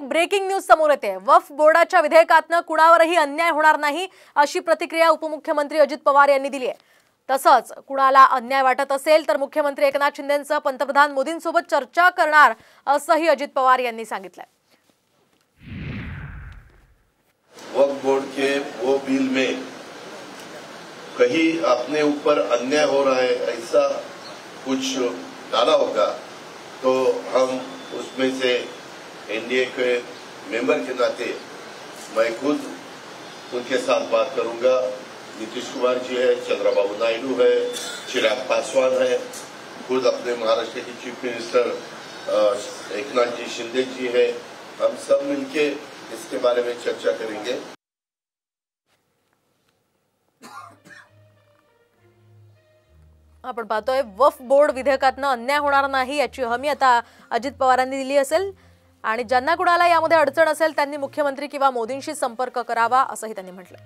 एक breaking news समोर येते। वक्फ बोर्डाच्या विधेयकातनं कुणावरही अन्याय होणार नाही अशी प्रतिक्रिया उपमुख्यमंत्री अजित पवार यांनी दिली आहे। तसंच कुणाला अन्याय वाटत असेल तर मुख्यमंत्री एकनाथ शिंदेंचं पंतप्रधान मोदींसोबत चर्चा करणार असंही अजित पवार यांनी सांगितलंय। वक्फ बोर्ड के वो बिल में कहीं अपने ऊपर अन्याय हो रहा है ऐसा कुछ डाला होगा तो हम उसमें से एनडीए के मेंबर के नाते मैं खुद उनके साथ बात करूंगा। नीतीश कुमार जी है, चंद्रबाबू नायडू है, चिराग पासवान है, खुद अपने महाराष्ट्र के चीफ मिनिस्टर एकनाथ जी शिंदे जी है। हम सब मिलके इसके बारे में चर्चा करेंगे। आपण पाहतोय वक्फ बोर्ड विधेयकातनं अन्याय होणार नाही याची हमी आता अजित पवारांनी दिली असेल आणि ज्यांना कुणाला यामध्ये अडचण असेल त्यांनी मुख्यमंत्री किंवा मोदींशी संपर्क करावा असंही त्यांनी म्हटलं।